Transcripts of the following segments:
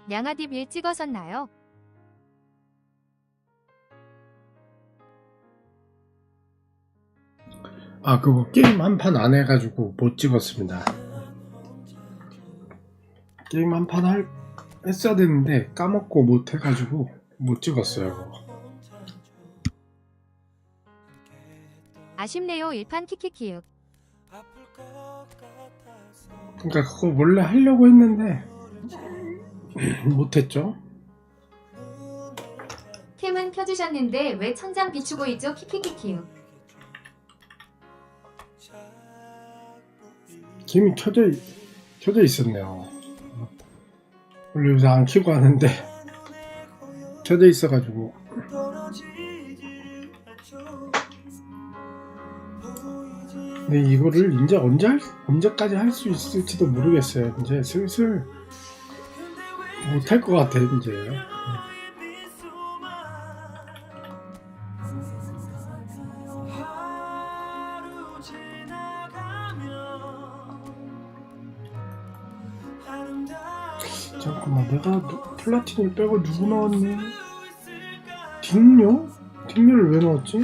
양아딥 찍었었나요? 아, 그거 게임 한 판 안 해가지고 못 찍었습니다. 게임 한 판 했어야 되는데 까먹고 못 해가지고 못 찍었어요. 그거. 아쉽네요. 1판 키키키윽. 그러니까 그거 원래 하려고 했는데 못했죠. 캠은 켜주셨는데 왜 천장 비추고 있죠? 키키키키윽. 캠이 켜져 있었네요. 원래 요새 안 켜고 하는데 켜져 있어가지고. 근데 이거를 이제 언제까지 할 수 있을지도 모르겠어요. 이제 슬슬 못할 것 같아 이제. 잠깐만, 내가 플라티늄 빼고 누구 넣었니? 딩뇨? 딩뇨를 왜 넣었지?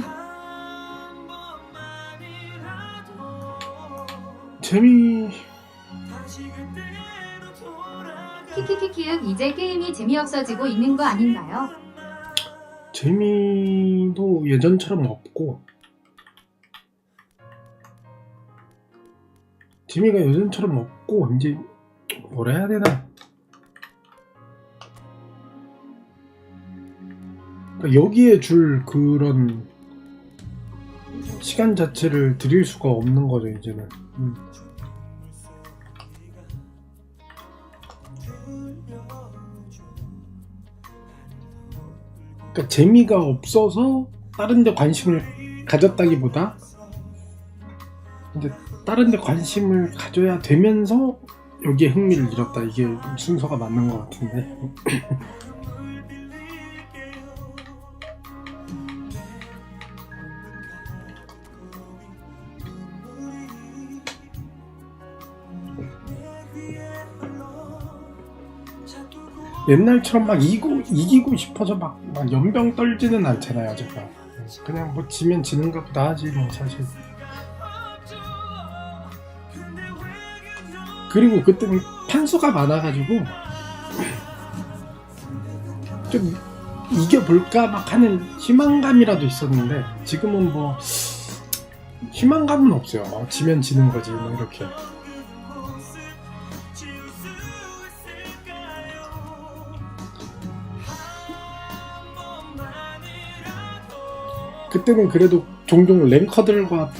키키키키윽. 이제 게임이 재미없어지고 있는 거 아닌가요? 재미도 예전처럼 없고, 재미가 예전처럼 없고, 이제 뭐라 해야 되나? 그러니까 여기에 줄 그런 시간 자체를 드릴 수가 없는 거죠 이제는. 그러니까 재미가 없어서 다른 데 관심을 가졌다기보다 이제 다른 데 관심을 가져야 되면서 여기에 흥미를 잃었다, 이게 순서가 맞는 것 같은데. 옛날처럼 막 이기고 싶어서 막 연병 떨지는 않잖아요 제가. 그냥 뭐 지면 지는가 보다 하지 뭐 사실. 그리고 그때는 판수가 많아가지고 좀 이겨볼까 막 하는 희망감이라도 있었는데, 지금은 뭐 희망감은 없어요. 지면 지는 거지 뭐 이렇게. 그때는 그래도 종종 랭커들과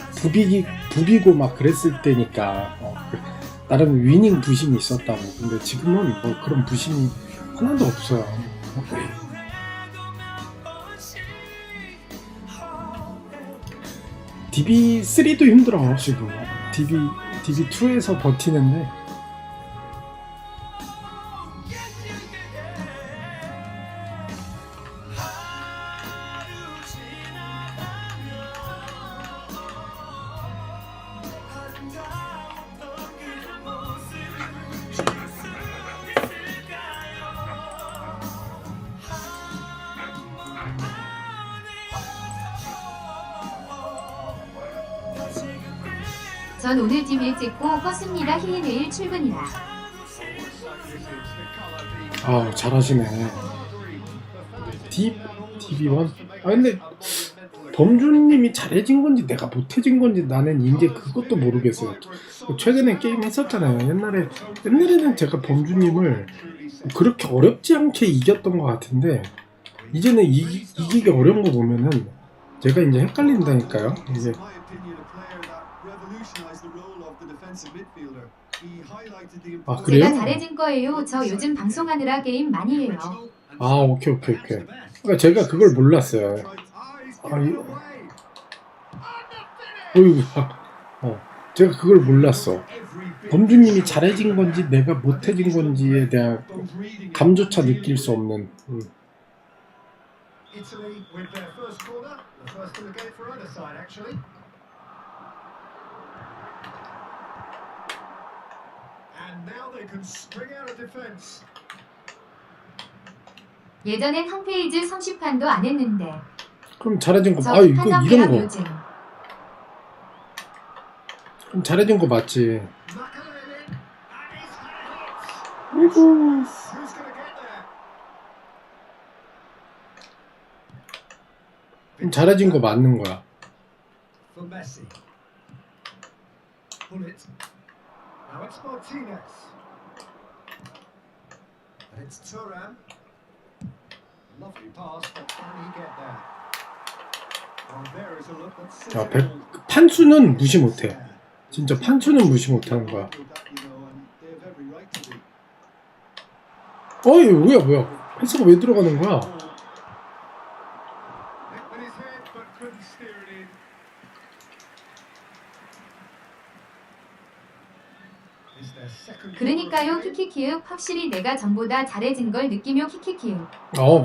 부비고 막 그랬을 때니까 나름 위닝 부심이 있었다고. 근데 지금은 뭐 그런 부심이 하나도 없어요. DB3도 힘들어 지금. DB2에서 버티는데 전 오늘 팀 찍고 껐습니다. 히히. 내일 출근이라. 아, 잘하시네. DB1? 아, 근데 범준님이 잘해진 건지 내가 못해진 건지 나는 이제 그것도 모르겠어요. 최근에 게임 했었잖아요. 옛날에는 제가 범준님을 그렇게 어렵지 않게 이겼던 것 같은데, 이제는 이기기 어려운 거 보면은 제가 이제 헷갈린다니까요. 이제 아, 그래요? 제가 잘해진 거예요. 저 요즘 방송하느라 게임 많이 해요. 아, 오케이. 그러니까 제가 그걸 몰랐어요. 제가 그걸 몰랐어. 범주님이 잘해진 건지 내가 못해진 건지에 대한 감조차 느낄 수 없는. 예전엔 한 페이지 성시판도 안 했는데. 그럼 잘해진 거, 저 아 이거 한성대학 이런 거. 요즘. 그럼 잘해진 거 맞지. 아이고. 그럼 잘해진 거 맞는 거야. 자, 판수는 무시 못해. 진짜 판수는 무시 못하는 거야. 어이 뭐야 패스가 왜 들어가는 거야? 그러니까요 키키키윽 확실히 내가 전보다 잘해진 걸 느끼며 키키키윽.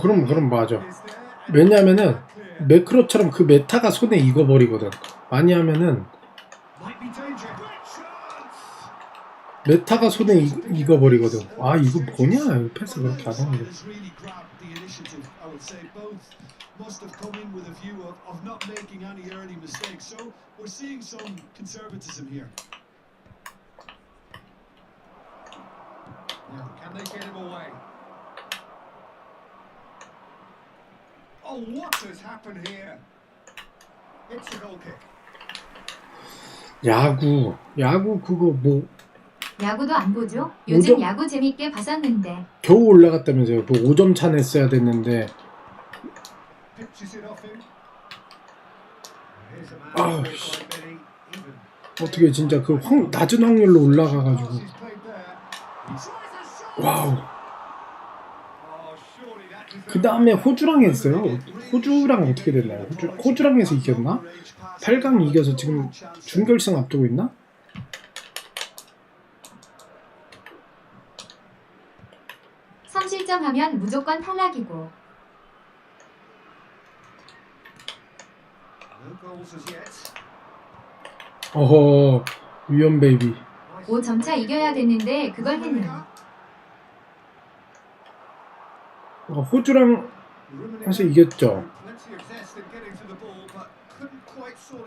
그럼 맞아. 왜냐면은 매크로처럼 그 메타가 손에 익어버리거든. 많이 하면은 메타가 손에 익어버리거든. 아 이거 뭐냐? 패스 그렇게 안 하는데. Can they get him away? Oh, what has happened here? It's a goal kick. 야구 그거 뭐 야구도 안 보죠? 요즘 5점? 야구 재밌게 봤었는데. 겨우 올라갔다면서요. 그 5점 차 냈어야 됐는데. Pitches it off him. Here's a man 아우, played by many, even. 어떻게 진짜 그 낮은 확률로 올라가가지고. He's played there. 와우. 그 다음에 호주랑 했어요. 호주랑 어떻게 됐나요? 호주랑 해서 이겼나? 8강 이겨서 지금 준결승 앞두고 있나? 삼실점하면 무조건 탈락이고. 어허, 위험 베이비. 5점차 이겨야 되는데 그걸 했네. 호주랑 해서 이겼죠.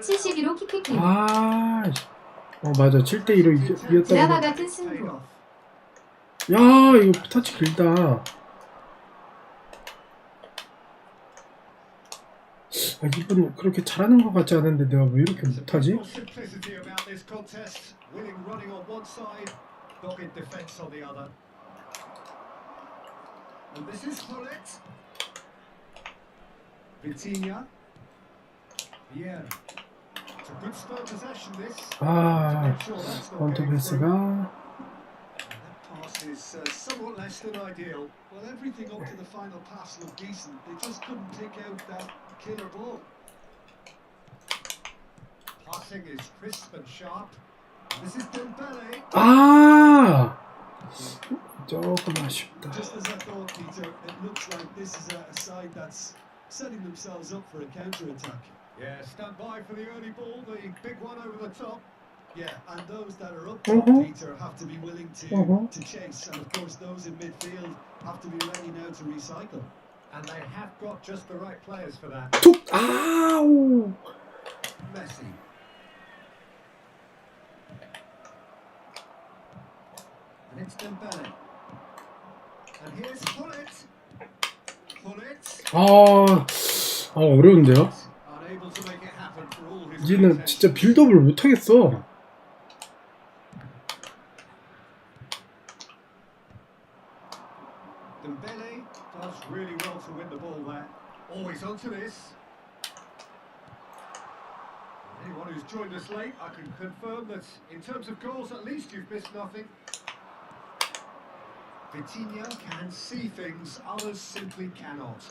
72로 키키키. 맞아. 7대2로 이겼다고. 드라마 같은 승부. 야, 이거 타치 길다. 이분 그렇게 잘하는 것 같지 않은데 내가 왜 이렇게 못하지? 원투 패스가 is somewhat less than ideal. Well, everything up to the final pass looked decent. They just couldn't pick out that killer ball. Passing is crisp and sharp. This is Dembele. 조금 아쉽다. Just as I thought, Peter, it looks like this is a side that's setting themselves up for a counter-attack. Yeah, stand by for the early ball, the big one over the top. Yeah, and those that are up top, Peter, have to be willing to chase, and of course those in midfield have to be ready now to recycle. And they have got just the right players for that. Messi. And it's Dembele. And here's Pullet. 어려운데요? Unable to make it happen for all his 이제는 진짜 빌드업을 못하겠어. Dembele does really well to win the ball there. Always onto this. Anyone who's joined us late, I can confirm that in terms of goals, at least you've missed nothing. Vitinha can see things others simply cannot.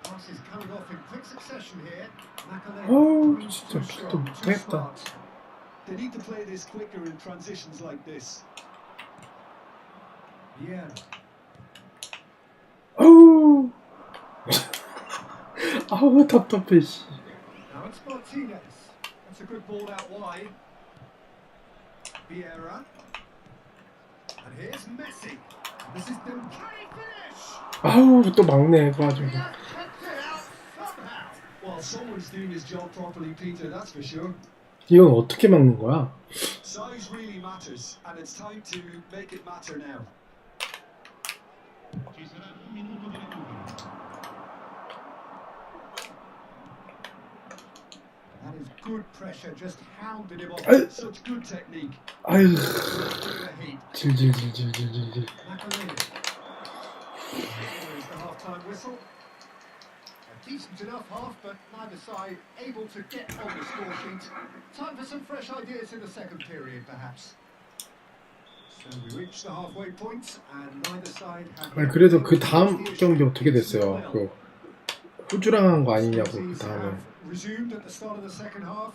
Passes coming off in quick succession here. 진짜 빌드업 못하겠다. They need to play this quicker in transitions like this. Yeah. 답답해. Now it's Martinez. That's a good ball out wide. Vieira. And here's Messi. This is the can he finish? 아우 또 막네 그거 가지고. Kept it out somehow. Well, someone's doing his job properly, Peter. That's for sure. 이건 어떻게 막는 거야? Size really matters, and it's time to make it matter now. That is good pressure, just hounded him off. Such good technique. 아유 Heat. 질질질질질질질. Macarena. There's the half-time whistle. A decent enough half, but neither side able to get on the score sheet. Time for some fresh ideas in the second period, perhaps. So we reach the halfway point, and neither side have. 아니 그래도 그 다음 경기 어떻게 됐어요? 그 후주랑 한 거 아니냐고 그 다음에. Resumed at the start of the second half.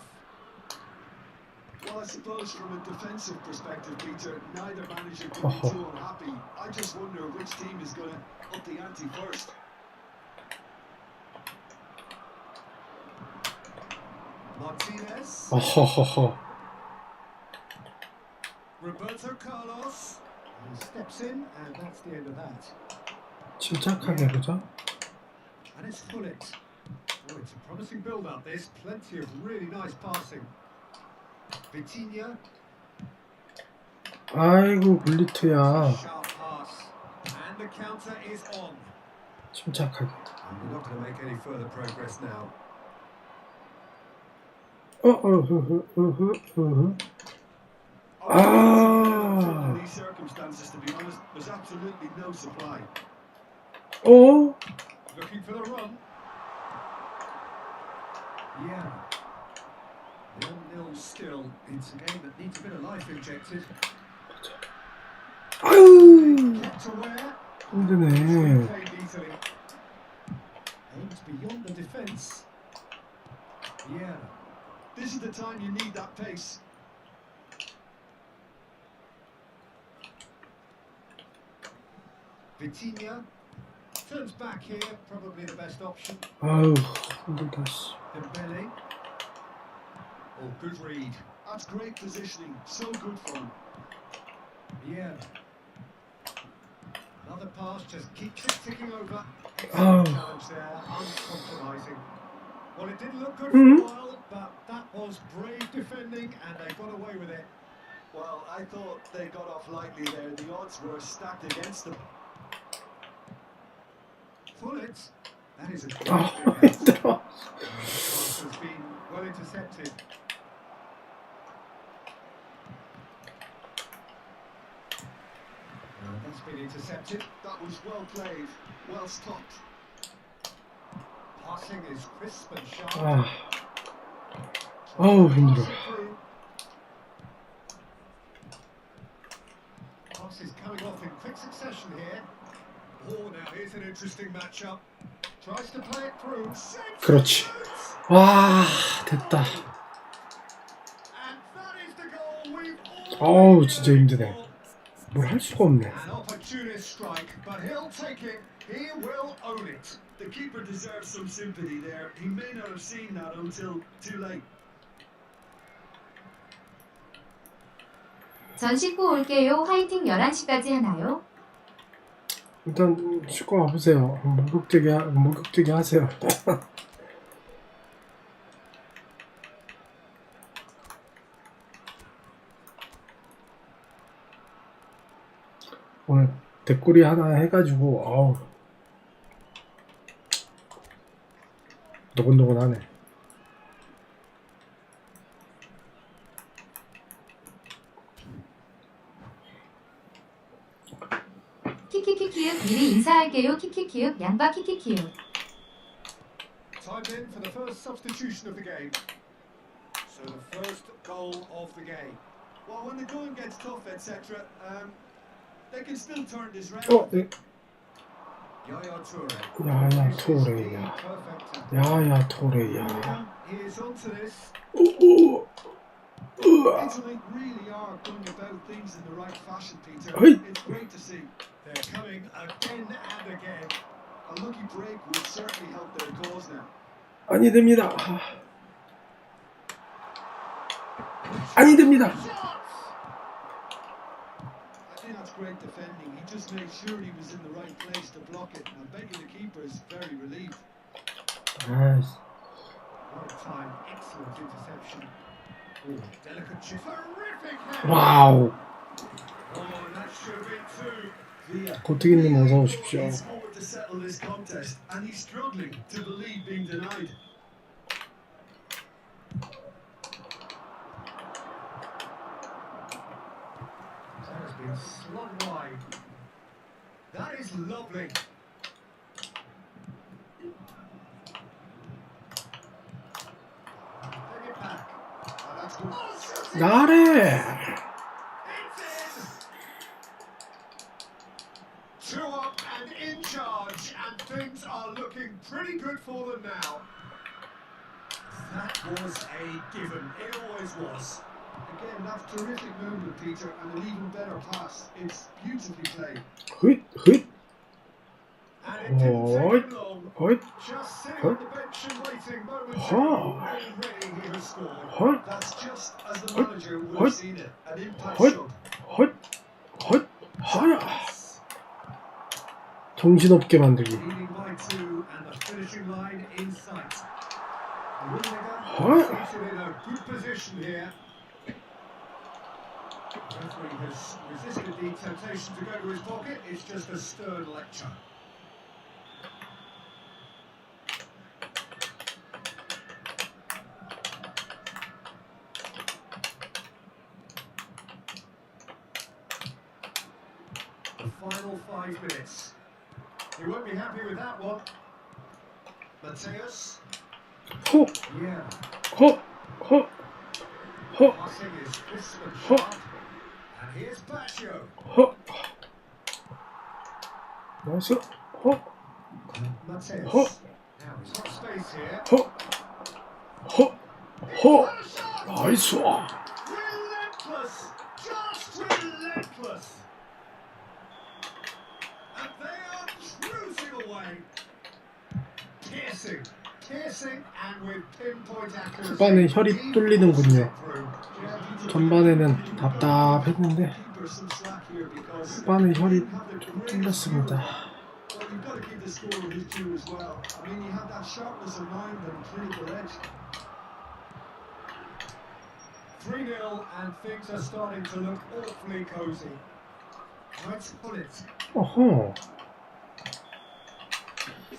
Well, I suppose from a defensive perspective, Peter, neither manager can be too unhappy. I just wonder which team is going to up the ante first. Martinez. 어허허허. Roberto Carlos. He steps in, and that's the end of that. 침착하게 보자. And it's Fullet. Oh, it's a promising build-up. There's plenty of really nice passing. Vitinha. 아이고 블리트야. Sharp pass. And the counter is on. 침착하게. And we're not going to make any further progress now. 아. In these circumstances, to be honest, there's absolutely no supply. 어? Looking for the run. Yeah. 1-0 still. It's a game that needs a bit of life injected. 아유. Kept aware. 힘드네. Played easily. Aims beyond the defence. Yeah. This is the time you need that pace. Vitinha turns back here, probably the best option. 아유 힘들다 씨. Dembele. Oh, good read. That's great positioning. So good for him. Yeah. Another pass just keeps it ticking over. Oh. Challenge there, uncompromising. Well, it didn't look good for a while, but that was brave defending, and they got away with it. Well, I thought they got off lightly there. The odds were stacked against them. Fullet. That is a great 힘들어. pass has been well intercepted. That's been intercepted. That was well played, well stopped. Passing is crisp and sharp. 아. 아우 힘들어. Pass is coming off in quick succession here. Oh, now here's an interesting matchup. Tries to play it through. 그렇지. 와 됐다. And that is the goal we've 어우 진짜 힘드네. 뭘 할 수가 없네. An opportunist strike, but he'll take it. He will own it. The keeper deserves some sympathy there. He may not have seen that until too late. 전 씻고 올게요. 화이팅 11시까지 하나요? 일단 씻고 와보세요. 목욕제기 하세요. 오늘 댓글이 하나 해가지고 아우 노곤노곤하네. 키키키키윽 미리 인사할게요. 키키키윽 양바 키키키윽. Timed in for the first substitution of the game. So the first goal of the game. Well, when the going gets tough, etc., they can still turn this round. 네. Yaya Toure. 야야 토레야. Perfect. 야야 토레야. He is onto this. 우우. 우와. Italy really are going about things in the right fashion, Peter. Hey. It's great to see. They're coming again and again. A lucky break would certainly help their cause now. 아니 됩니다. 아니 됩니다. I think that's great defending. He just made sure he was in the right place to block it. And I bet you the keeper is very relieved. 아이씨. What a time. Excellent interception. Oh, delicate chip. Terrific header. 와우. Oh, that should have been two. 고트기님 어서 오십시오. He's forward to settle this contest, and he's struggling to believe being denied. That has been slung wide. That is lovely. Bring it back. Oh, that's good. Oh, 나래. Two up and in charge, and things are looking pretty good for them now. That was a given. It always was. Again, that's terrific movement, Peter, and an even better pass. It's beautifully played. 헛, 헛, And it didn't take him long. 헛, Just sitting on the bench and waiting momentarily. 헛, Already he has scored. 헛, That's just as the 헛, manager would 헛, have seen it. An impact 헛, shot. 헛, 헛, 하야. 정신없게 만들기. Leading by two and the finishing line in sight. The 헛. Winlinger seated in a good position here. The referee has resisted the temptation to go to his pocket. It's just a stern lecture. The final 5 minutes. He won't be happy with that one. Mateus. 호, Yeah. 호, 호, 호, Passing is crisp and 호, sharp. And here's Baccio. 호. 나이스. 호, Mateus. 호, Now he's got space here. 호, 호, 호. 나이스. Relentless. Just relentless. And they are cruising away. Piercing. Piercing and with pinpoint accuracy. 후반에 혈이 뚫리는군요. 전반에는 답답했는데 후반에 혈이 좀 뚫렸습니다. Well, you've got to give the scorer his due as well. I mean, you have that sharpness of mind and clinical edge. 3-0 and things are starting to look awfully cosy. Let's pull it. 어허.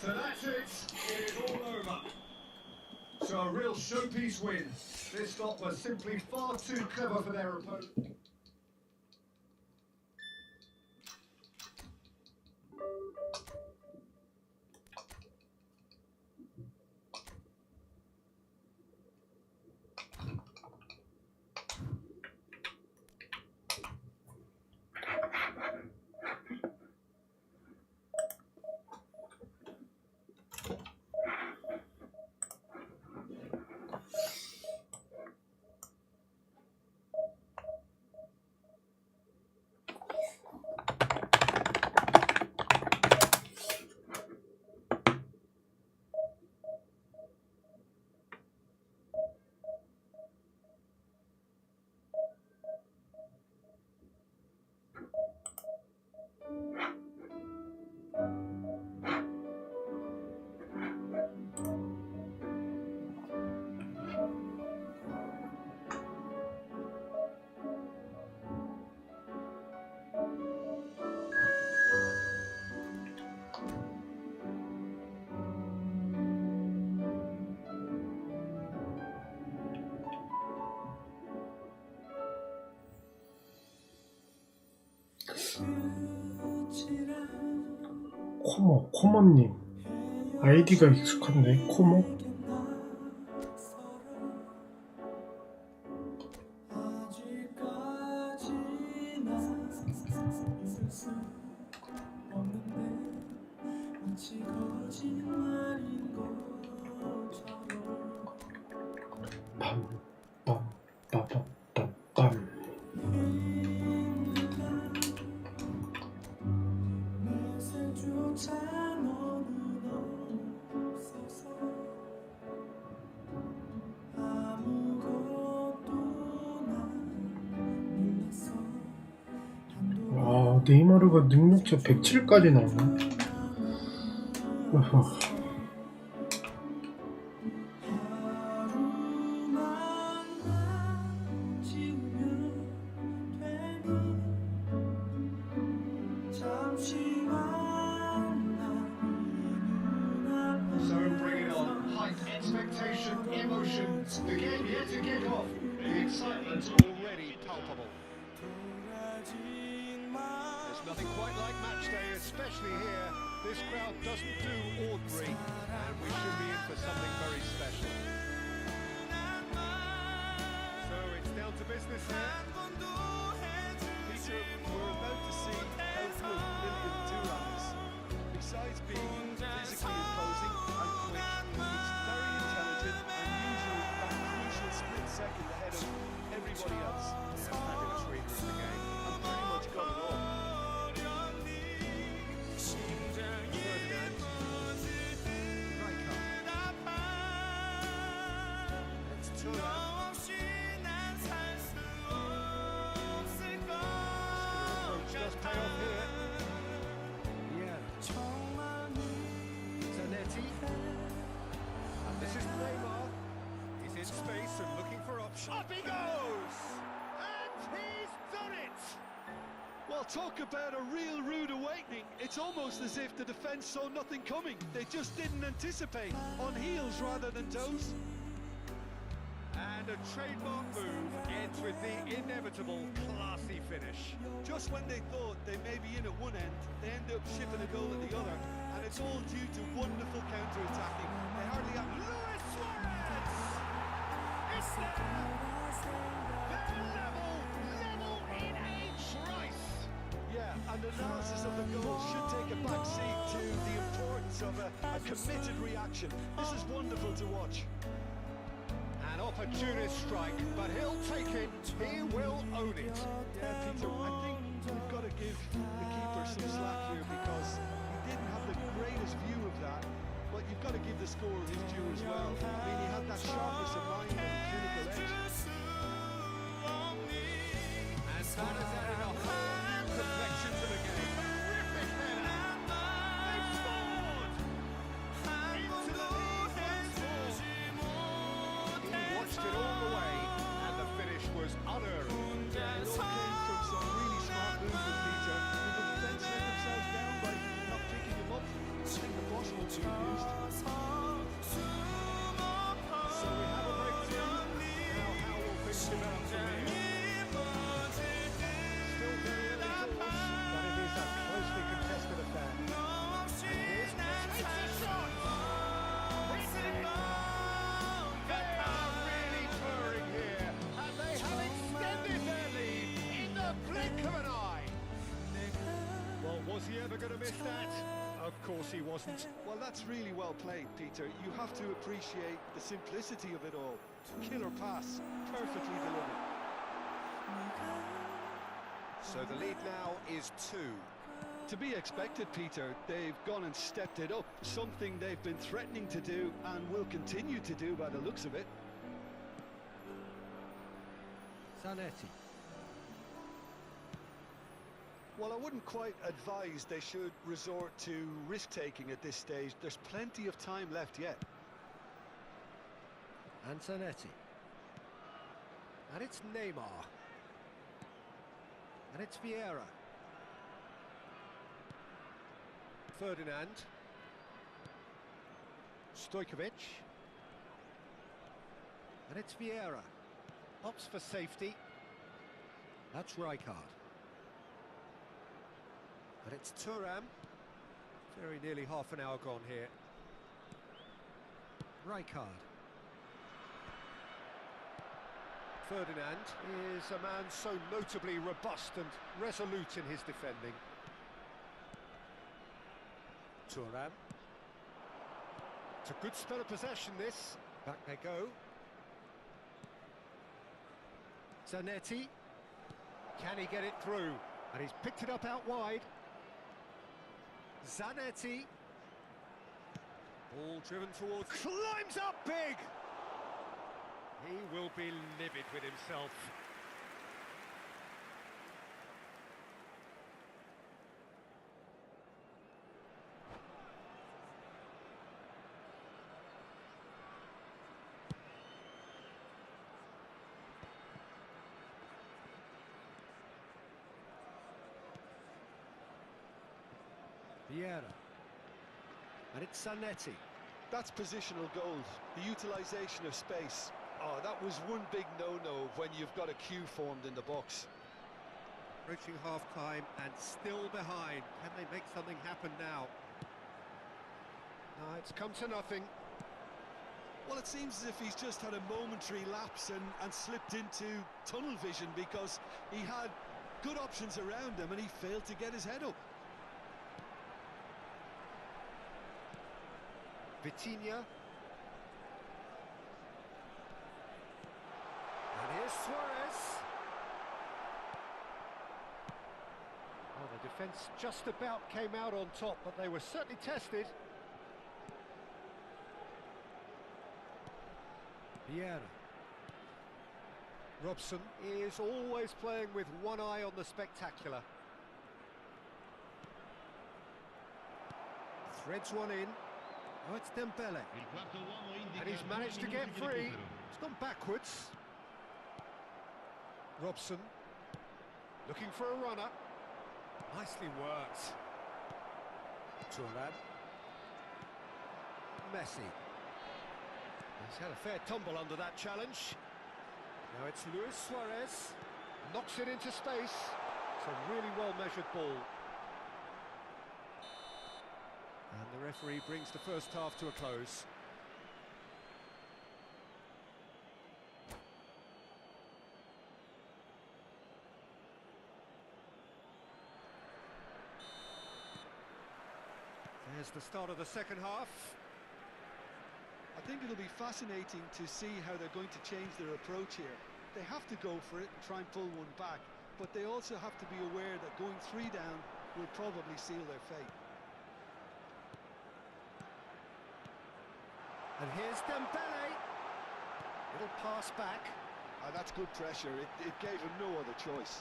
So that's it. It is all over. So a real showpiece win. This lot was simply far too clever for their opponent. 코모님 아이디가 익숙한데 코모? 빰빰빰빰빰빰. 네이마르가 능력치 107까지 나오네. 어허. So bring it on. Hype, expectation, emotion. The game yet to kick off. The excitement already palpable. There's nothing quite like match day, especially here. This crowd doesn't do ordinary, and we should be in for something very special. So it's down to business here. Peter, we're about to see how good William Thuram is. Besides being physically imposing and quick, he's very intelligent and usually that crucial split second ahead of everybody else. Yeah, fabulous reader of the game and pretty much got it all. Ferdinand. Rijkaard. It's Thuram. Does pay off here. Yeah. Zanetti. And this is Neymar. He's in space and looking for options. Up he goes! And he's done it! Well, talk about a real rude awakening. It's almost as if the defence saw nothing coming. They just didn't anticipate. On heels rather than toes. And a trademark move ends with the inevitable classy finish. Just when they thought they may be in at one end, they end up shipping a goal at the other, and it's all due to wonderful counter-attacking. They hardly have Luis Suarez! It's there! They're level in a trice! Yeah, and analysis of the goal should take a back seat to the importance of a committed reaction. This is wonderful to watch. An opportunist strike, but he'll take it. He will own it. Yeah, Peter, I think we've got to give the keeper some slack here because he didn't have the greatest view of that. But you've got to give the scorer his due as well. I mean, he had that sharpness of mind and clinical edge. And that has added a whole new complexion to the game. Terrific header. They've scored! Into the lead once more. Watched it all the way, and the finish was unearned. Yeah, it all came from some really smart movement, Peter. Did the defence let themselves down by not picking him up? I think the boss will be abused. So we have a breakthrough. Now how will things develop from here? Still very early doors, but it is a closely contested affair. And here's takes a shot! It's in! Was he ever going to miss that? Of course he wasn't. Well, that's really well played, Peter. You have to appreciate the simplicity of it all. Killer pass, perfectly delivered. So the lead now is 2. To be expected, Peter. They've gone and stepped it up. Something they've been threatening to do and will continue to do by the looks of it. Zanetti. Well, I wouldn't quite advise they should resort to risk-taking at this stage. There's plenty of time left yet. And Zanetti. And it's Neymar. And it's Vieira. Ferdinand. Stojkovic. And it's Vieira. Opts for safety. That's Rijkaard. And it's Thuram. Very nearly half an hour gone here. Rijkaard. Ferdinand is a man so notably robust and resolute in his defending. Thuram. It's a good spell of possession, this. Back they go. Zanetti. Can he get it through? And he's picked it up out wide. Zanetti. Ball driven towards... Climbs up big! He will be livid with himself. Vieira. And it's Zanetti. That's positional gold, the utilisation of space. Oh, that was one big no-no when you've got a queue formed in the box. Approaching half-time and still behind. Can they make something happen now? No, it's come to nothing. Well, it seems as if he's just had a momentary lapse and slipped into tunnel vision because he had good options around him and he failed to get his head up. Vitinha. And here's Suarez. Oh, the defence just about came out on top, but they were certainly tested. Vieira. Robson is always playing with one eye on the spectacular. Threads one in. Oh, it's Dembele. And he's managed to get free. It's gone backwards. Robson. Looking for a runner. Nicely worked. Thuram. Messi. He's had a fair tumble under that challenge. Now it's Luis Suarez. Knocks it into space. It's a really well-measured ball. And the referee brings the first half to a close. There's the start of the second half. I think it'll be fascinating to see how they're going to change their approach here. They have to go for it and try and pull one back, but they also have to be aware that going 3 down will probably seal their fate. And here's Dembele. It'll pass back. That's good pressure. It gave him no other choice.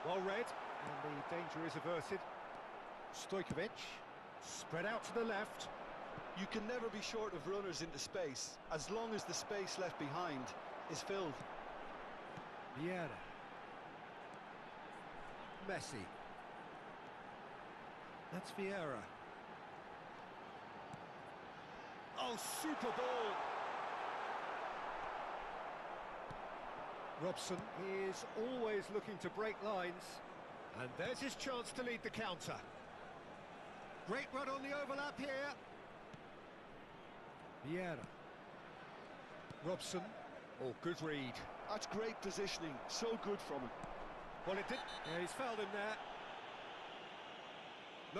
Well read, and the danger is averted. Stojkovic, spread out to the left. You can never be short of runners into space, as long as the space left behind is filled. Vieira. Messi. That's Vieira. Oh, super ball! Robson is always looking to break lines. And there's his chance to lead the counter. Great run on the overlap here. Vieira. Robson. Oh, good read. That's great positioning, so good from him. Well, it did. Yeah, he's fouled him there.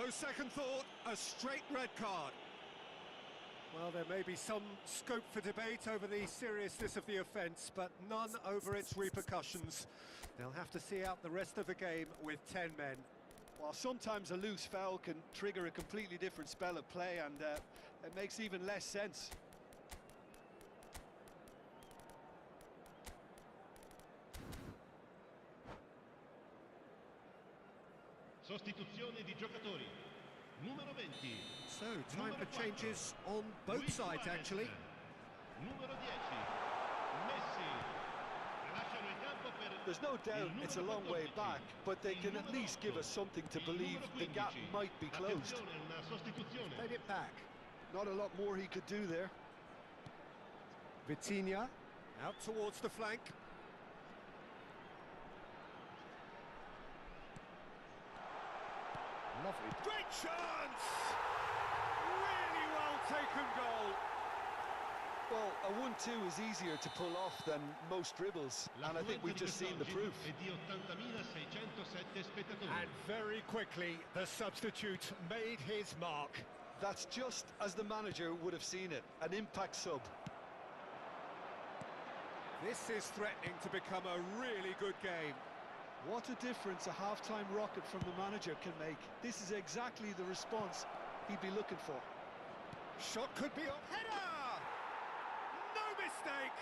No second thought, a straight red card. Well, there may be some scope for debate over the seriousness of the offence, but none over its repercussions. They'll have to see out the rest of the game with 10 men. While sometimes a loose foul can trigger a completely different spell of play, and it makes even less sense. Sostituzione di giocatori. Numero 20. So, time for changes on both sides, actually. Numero 10. Messi. Lasciano il campo per There's no doubt it's a long way back, but they can at least give us something to believe the gap might be closed. Attenzione, una sostituzione. Played it back. Not a lot more he could do there. Vitinha, out towards the flank. Lovely. Great chance! Really well taken goal. Well, a 1-2 is easier to pull off than most dribbles, and I think we've just seen the proof. È di 80.607 spettatori. And very quickly, the substitute made his mark. That's just as the manager would have seen it, an impact sub. This is threatening to become a really good game. What a difference a half-time rocket from the manager can make. This is exactly the response he'd be looking for. Shot could be on. Header! No mistake!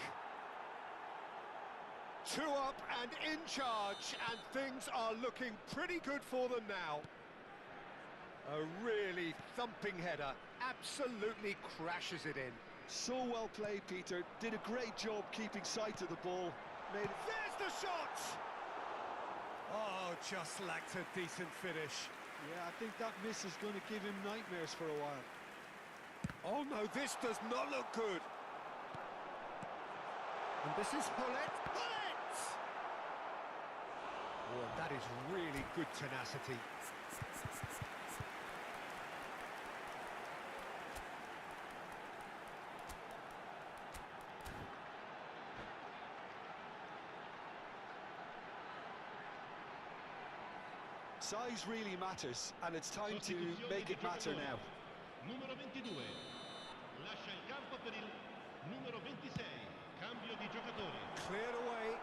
2 up and in charge, and things are looking pretty good for them now. A really thumping header, absolutely crashes it in. So well played, Peter. Did a great job keeping sight of the ball. Made it. There's the shot! Oh, just lacked a decent finish. Yeah, I think that miss is going to give him nightmares for a while. Oh no, this does not look good. And this is Hullet. Hullet! Oh, and that is really good tenacity. Size really matters, and it's time to make it matter now. Numero 22. Lascia il campo per il numero 26. Cambio di giocatori. Cleared away.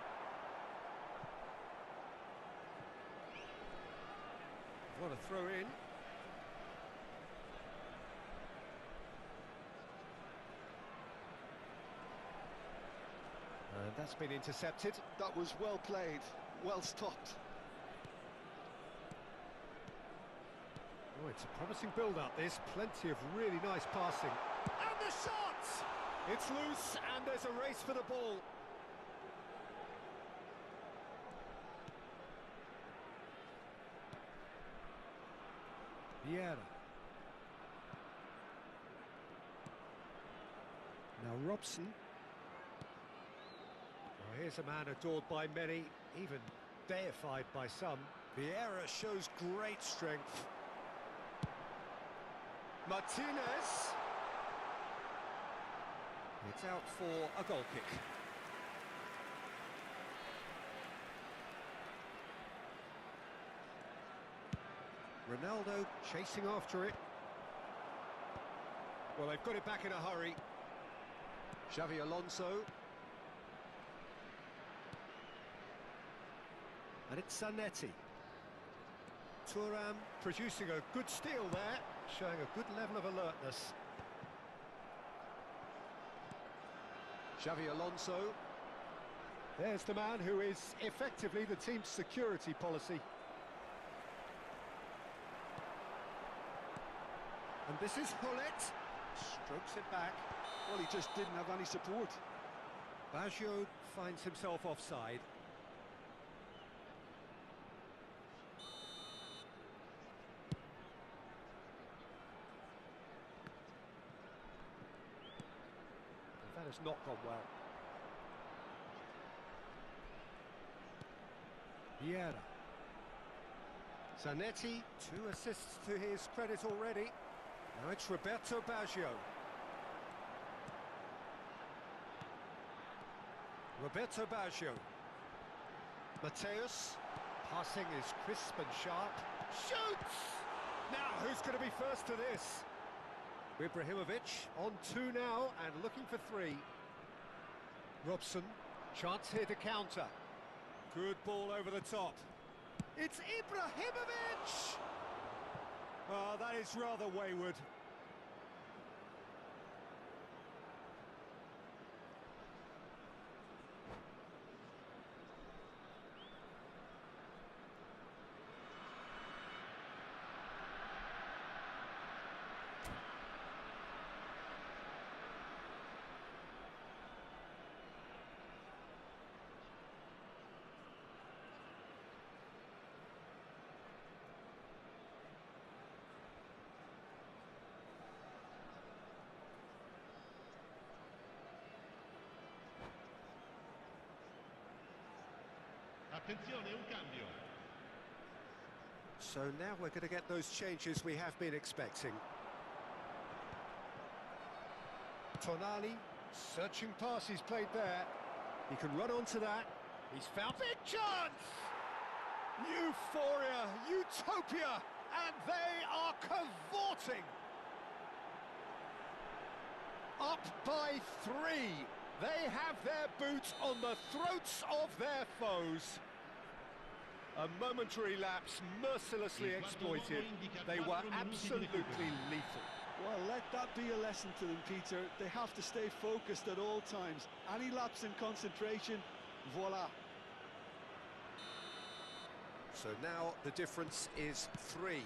What a throw in. And that's been intercepted. That was well played, well stopped. Oh, it's a promising build-up, this. Plenty of really nice passing. And the shot! It's loose, and there's a race for the ball. Vieira. Now Robson. Oh, here's a man adored by many, even deified by some. Vieira shows great strength. Martinez. It's out for a goal kick. Ronaldo chasing after it. Well, they've got it back in a hurry. Xavi Alonso. And it's Zanetti. Thuram producing a good steal there, showing a good level of alertness. Xavi Alonso. There's the man who is effectively the team's security policy. And this is Hullet. Strokes it back. Well, he just didn't have any support. Baggio finds himself offside. That has not gone well. Vieira. Zanetti, 2 assists to his credit already. Now it's Roberto Baggio. Roberto Baggio. Mateus. Passing is crisp and sharp. Shoots! Now, who's going to be first to this? Ibrahimovic on 2 now and looking for 3. Robson, chance here to counter. Good ball over the top. It's Ibrahimovic! Oh, that is rather wayward. Attenzione, un cambio. So now we're going to get those changes we have been expecting. Tonali, searching pass he's played there. He can run onto that. He's found big chance! Euphoria, utopia, and they are cavorting. Up by 3. They have their boots on the throats of their foes. A momentary lapse mercilessly exploited. They were absolutely lethal. Well, let that be a lesson to them, Peter. They have to stay focused at all times. Any lapse in concentration, voila. So now the difference is 3.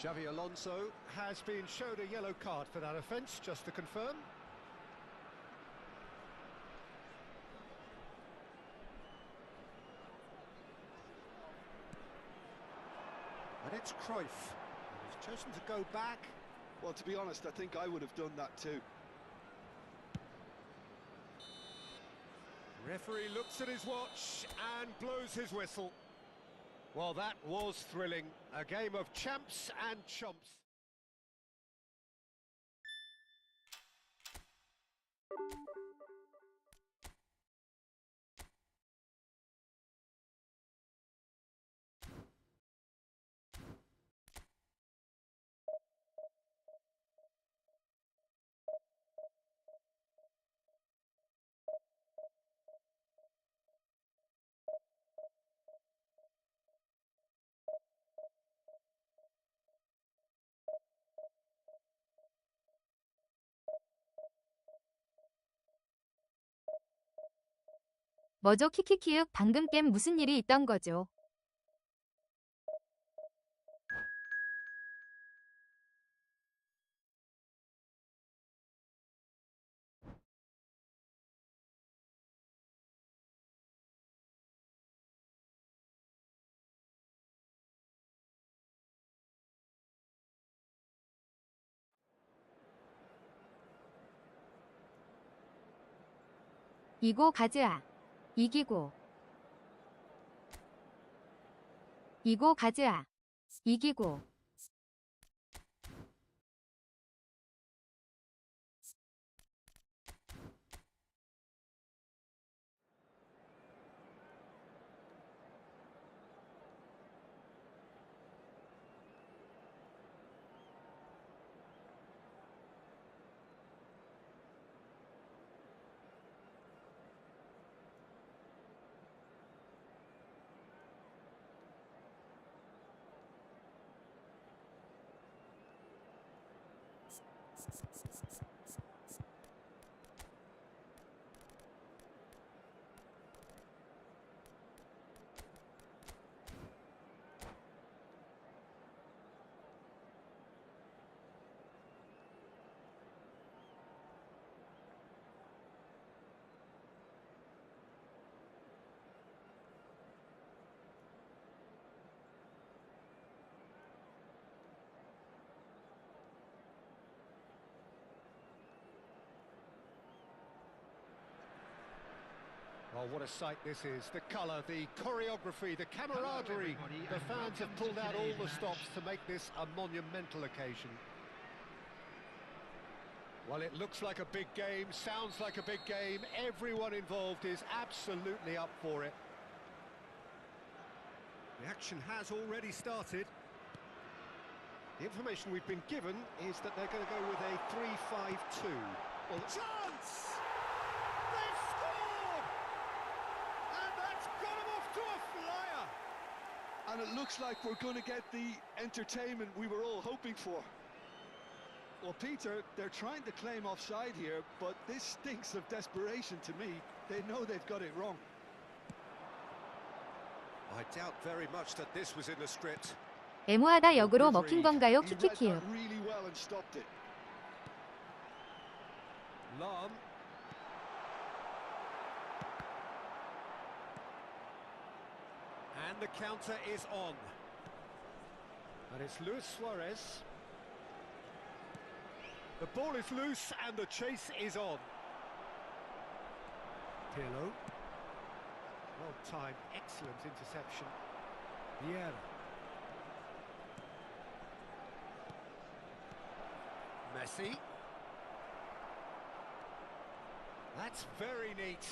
Xavi Alonso has been shown a yellow card for that offence, just to confirm. it's Cruyff. He's chosen to go back. Well, to be honest, I think I would have done that too. Referee looks at his watch and blows his whistle. Well, that was thrilling. A game of champs and chumps. 뭐죠 키키키윽 방금 겜 무슨 일이 있던 거죠? 이고 가즈아 이기고 이고 가즈아 이기고 Oh, what a sight this is. The colour, the choreography, the camaraderie. The fans have pulled out all the stops to make this a monumental occasion. Well, it looks like a big game, sounds like a big game. Everyone involved is absolutely up for it. The action has already started. The information we've been given is that they're going to go with a 3-5-2. Well, chance! They've scored! And that's got them off to a flyer! And it looks like we're going to get the entertainment we were all hoping for. Well, Peter, they're trying to claim offside here, but this stinks of desperation to me. They know they've got it wrong. I doubt very much that this was in the script. 애무하다 역으로 먹힌 건가요 He read 키키키요? that really well and stopped it. Lam. And the counter is on. And it's Luis Suarez. The ball is loose and the chase is on. Pirlo. Well-timed, excellent interception. Vieira. Messi. That's very neat.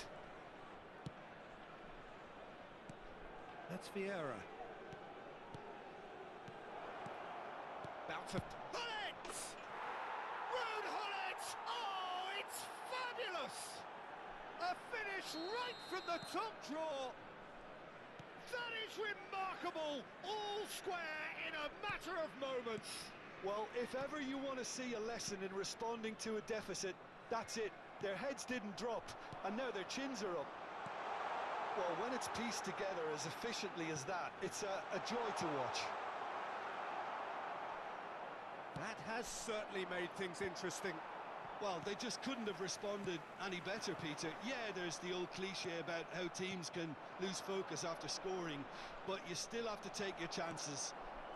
That's Vieira. Bounce of Hullet! Rude Hullet! Oh, it's fabulous! A finish right from the top draw. That is remarkable. All square in a matter of moments. Well, if ever you want to see a lesson in responding to a deficit, that's it. Their heads didn't drop, and now their chins are up. Well, when it's pieced together as efficiently as that, it's a joy to watch. That has certainly made things interesting. Well, they just couldn't have responded any better, Peter. Yeah, there's the old cliche about how teams can lose focus after scoring, but you still have to take your chances.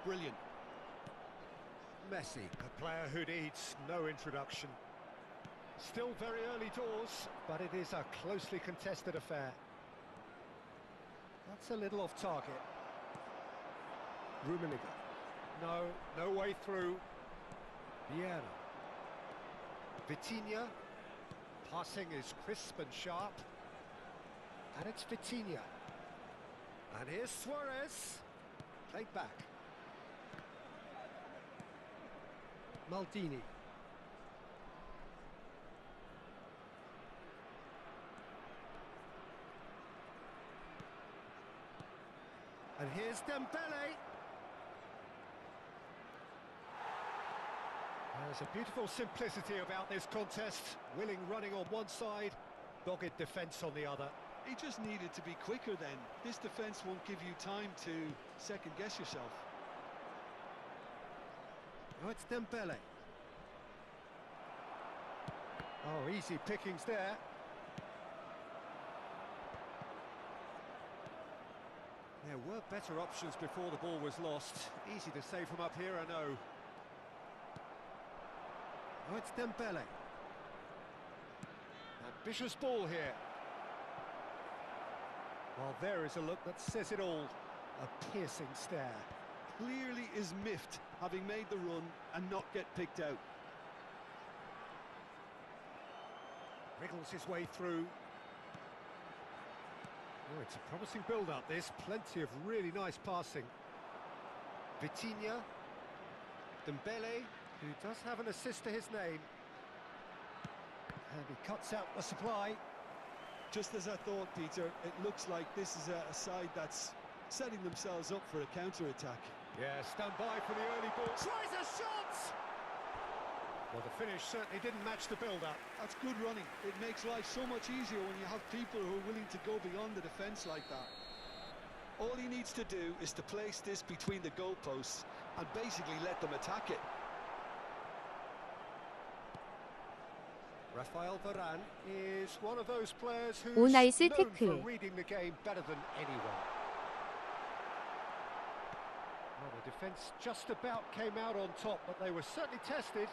brilliant. Messi, a player who needs no introduction. Still very early doors, but it is a closely contested affair. That's a little off target. Rummenigge. No way through. Vieira. Vitinha. Passing is crisp and sharp. And it's Vitinha. And here's Suarez. Played back. Maldini. And here's Dembele. There's a beautiful simplicity about this contest. Willing running on one side, dogged defence on the other. He just needed to be quicker then. This defence won't give you time to second-guess yourself. Oh, it's Dembele. Oh, easy pickings there. There were better options before the ball was lost. Easy to save from up here, I know. Oh, it's Dembele. Ambitious ball here. Well, there is a look that says it all. A piercing stare. Clearly is miffed, having made the run and not get picked out. Wriggles his way through. Oh, it's a promising build-up, this. Plenty of really nice passing. Vitinha. Dembele, who does have an assist to his name. And he cuts out the supply. Just as I thought, Peter, it looks like this is a side that's setting themselves up for a counter-attack. Yeah, stand by for the early ball. Tries a shot! Well, the finish certainly didn't match the build-up. That's good running. It makes life so much easier when you have people who are willing to go beyond the defence like that. All he needs to do is to place this between the goalposts and basically let them attack it. Rafael Varane is one of those players who's 오 나이스 known for 태클. reading the game better than anyone. Well, the defence just about came out on top, but they were certainly tested.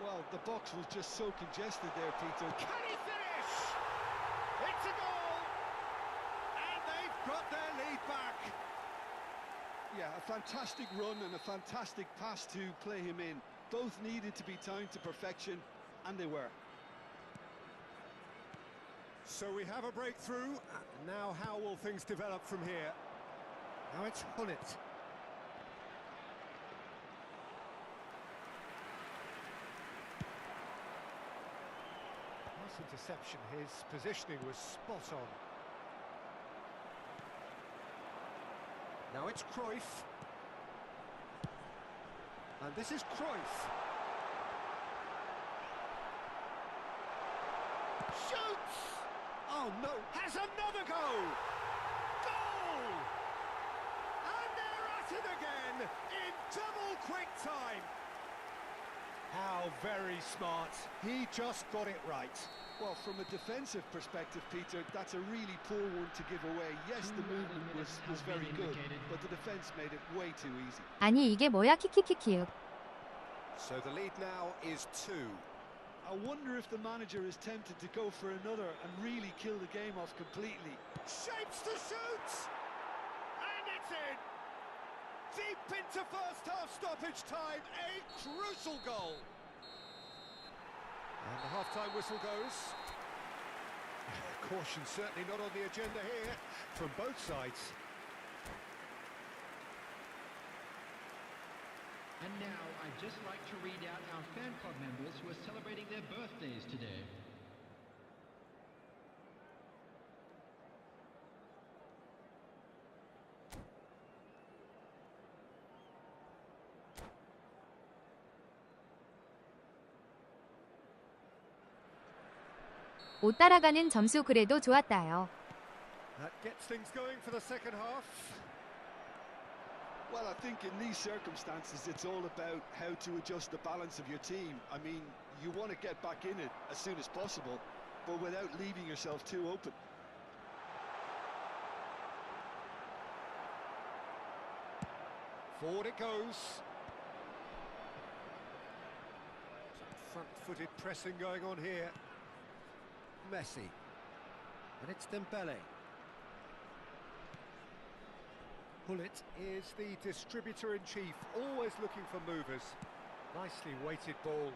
Well, the box was just so congested there, Peter. Can he finish? It's a goal! And they've got their lead back. Yeah, a fantastic run and a fantastic pass to play him in. Both needed to be timed to perfection, and they were. So we have a breakthrough. Now how will things develop from here? Now it's Hullet. Nice interception. His positioning was spot on. Now it's Cruyff. And this is Cruyff. Shoots! Oh no, has another go! Goal! And they're at it again in double quick time. How very smart. He just got it right. Well, from a defensive perspective, Peter, that's a really poor one to give away. Yes, the movement was very good, but the defence made it way too easy. 아니 이게 뭐야 키키키키. So the lead now is 2. I wonder if the manager is tempted to go for another and really kill the game off completely. Shapes to shoot! And it's in! Deep into first half stoppage time, a crucial goal! And the half-time whistle goes. Caution certainly not on the agenda here from both sides. And now, I'd just like to read out our fan club members who are celebrating their birthdays today. 못 따라가는 점수 그래도 좋았다요. That gets things going for the second half. Well, I think in these circumstances, it's all about how to adjust the balance of your team. I mean, you want to get back in it as soon as possible, but without leaving yourself too open. Forward it goes. Some front-footed pressing going on here. Messi. And it's Dembele. Bullet is the distributor-in-chief, always looking for movers. Nicely weighted ball.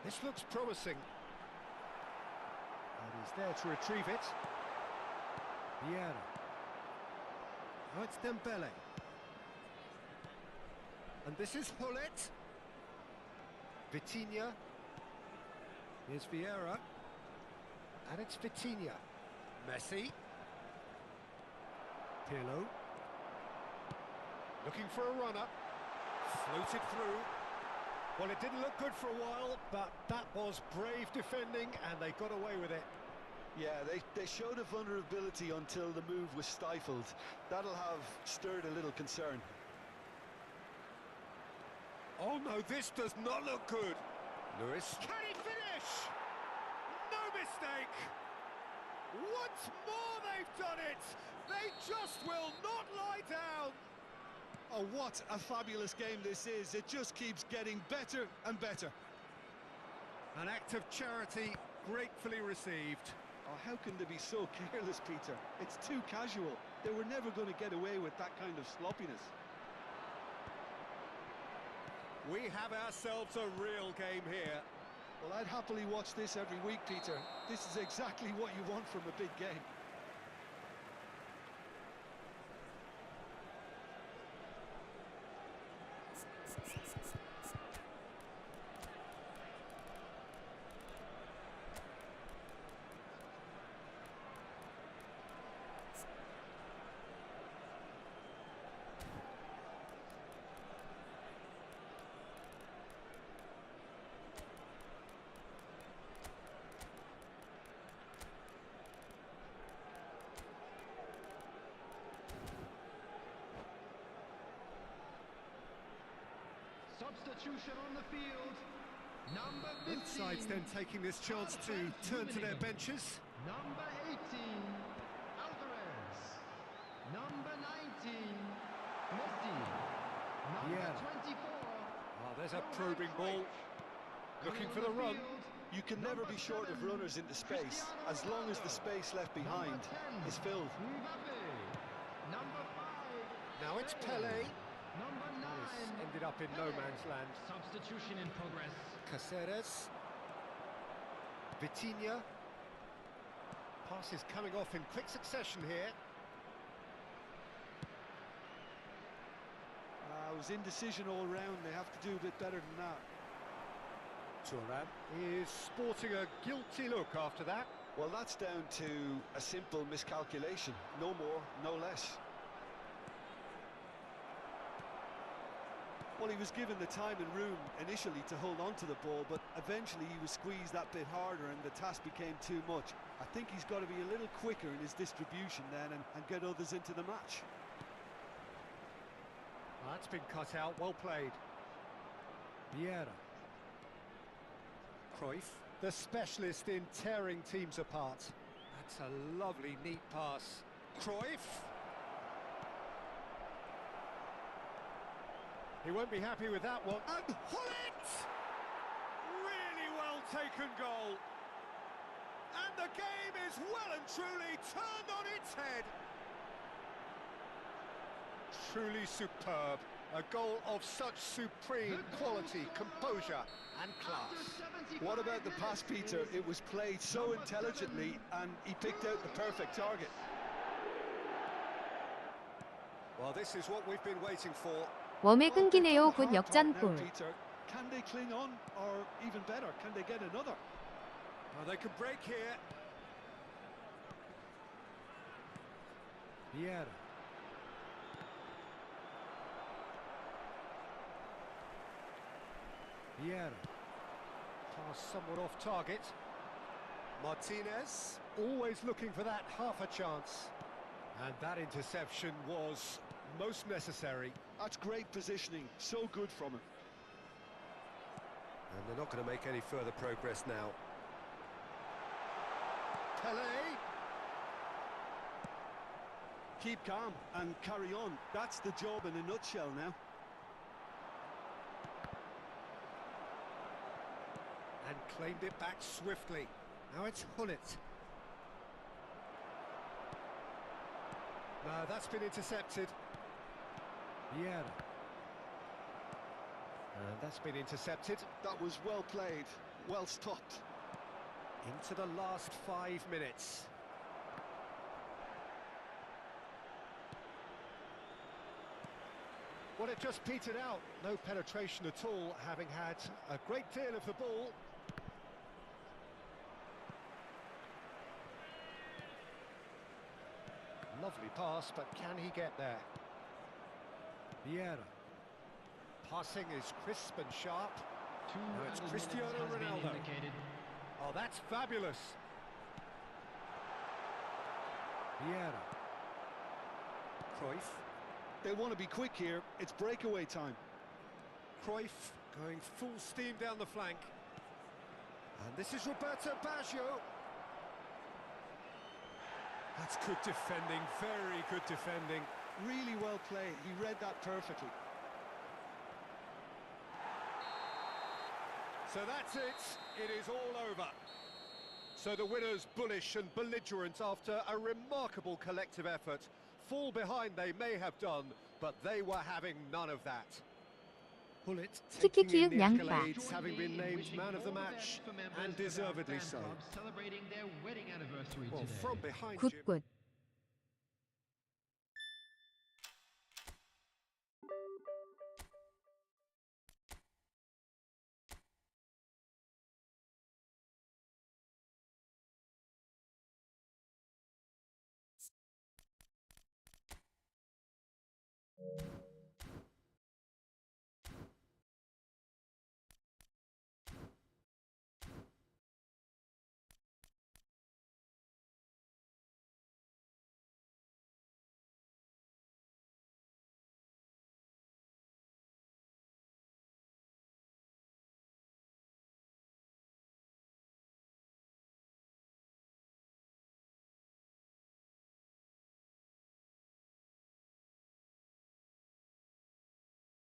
This looks promising. And he's there to retrieve it. Vieira. Now it's Dembele. And this is Bullet. Vitinha. Here's Vieira. And it's Vitinha. Messi. Pirlo. Looking for a runner. Floated through. Well, it didn't look good for a while, but that was brave defending, and they got away with it. Yeah, they showed a vulnerability until the move was stifled. That'll have stirred a little concern. Oh no, this does not look good. Lewis. Can he finish? No mistake. Once more they've done it. They just will not lie down. Oh, what a fabulous game this is. It just keeps getting better and better. An act of charity gratefully received. Oh, how can they be so careless, Peter? It's too casual. They were never going to get away with that kind of sloppiness. We have ourselves a real game here. Well, I'd happily watch this every week, Peter. This is exactly what you want from a big game. Substitution on the field. Number 15. Both sides then taking this chance to turn to their benches. Number 18, Alvarez. Number 19, Messi. Number Yeah. 24. Oh, there's a probing ball. Looking for the run. You can never be short of runners into space, as long as the space left behind is filled. Mbappe. Number 5. Now it's Pele. Number 9. This ended up in no man's land. Substitution in progress. Caceres. Vitinha. Passes coming off in quick succession here. It was indecision all round. They have to do a bit better than that. Thuram is sporting a guilty look after that. Well, that's down to a simple miscalculation. No more, no less. Well, he was given the time and room initially to hold on to the ball, but eventually he was squeezed that bit harder and the task became too much. I think he's got to be a little quicker in his distribution then and get others into the match. Well, that's been cut out, well played. Vieira. Cruyff, the specialist in tearing teams apart. That's a lovely, neat pass. Cruyff. He won't be happy with that one. And Hullet! Really well taken goal. And the game is well and truly turned on its head. Truly superb. A goal of such supreme quality, composure and class. What about the pass, Peter? It was played so intelligently and he picked out the perfect target. Well, this is what we've been waiting for. 웜에 끊기네요. 굿 Hard part now, 역전골. Peter. Can they cling on, or even better, can they get another? Well, they could break here. Vieira. Vieira. Pass somewhat off target. Martinez, always looking for that half a chance. And that interception was most necessary. That's great positioning, so good from him. And they're not going to make any further progress now. Pele. Keep calm and carry on. That's the job in a nutshell now. Claimed it back swiftly. Now it's Hullet. No, that's been intercepted. Vieira. And that's been intercepted. That was well played, well stopped. Into the last 5 minutes. Well, it just petered out. No penetration at all, having had a great deal of the ball. Lovely pass, but can he get there? Vieira. Passing is crisp and sharp. Now it's Cristiano Ronaldo. Oh, that's fabulous. Vieira. Cruyff. They'll want to be quick here. It's breakaway time. Cruyff going full steam down the flank. And this is Roberto Baggio. That's good defending, very good defending. Really well played. He read that perfectly. So that's it. It is all over. So the winners, bullish and belligerent after a remarkable collective effort. Fall behind they may have done, but they were having none of that. Hullet taking in the accolades, having been named man of the match, and deservedly so. Celebrating their wedding anniversary Well, today. from behind you. 굿굿.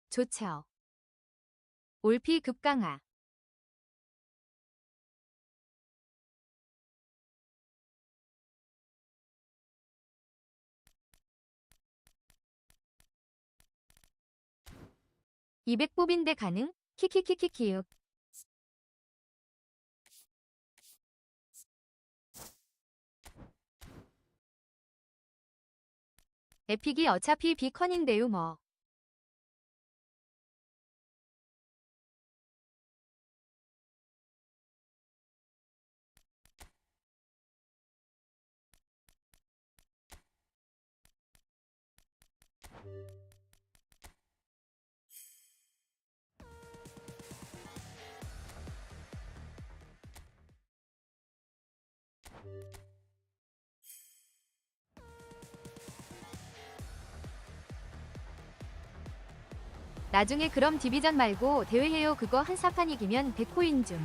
좋죠. 올피 급강하. (200) 뽑인데 가능? 키키키키키윽. 에픽이 어차피 비컨인데요 뭐. 나중에 그럼 디비전 말고 대회해요. 그거 한 4판 이기면 100코인 줌.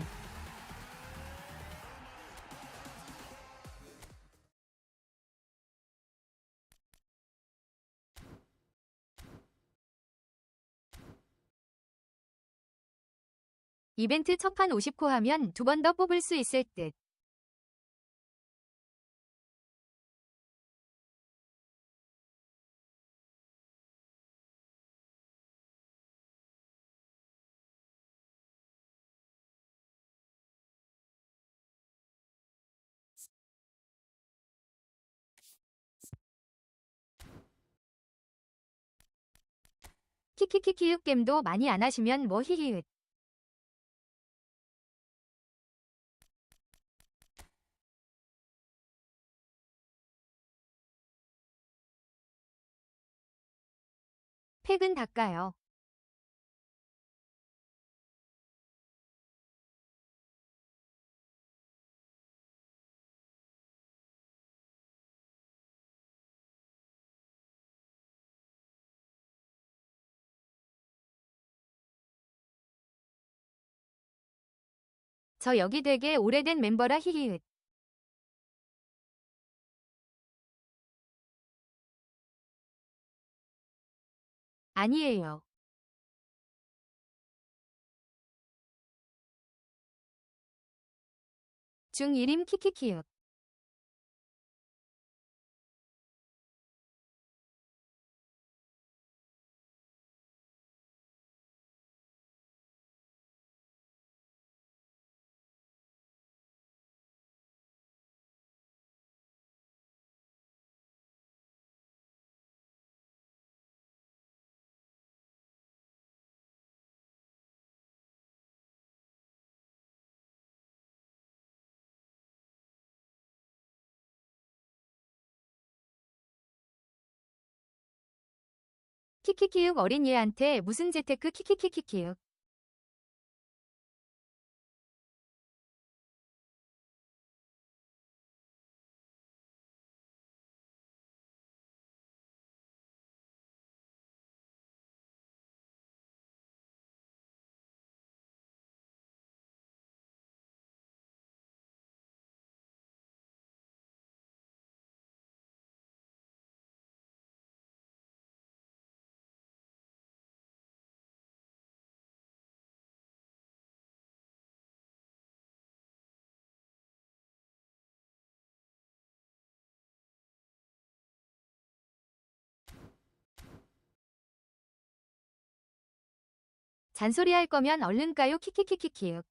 이벤트 첫판 50코 하면 2번 더 뽑을 수 있을 듯. 키키키키윽 게임도 많이 안 하시면 뭐 히히윽. 팩은 닦아요. 저 여기 되게 오래된 멤버라 히히윽. 아니에요. 중1임 키키키윽. 키키키윽 어린 얘한테 무슨 재테크 키키키키키윽. 잔소리 할 거면 얼른 까요 키키키키키윽.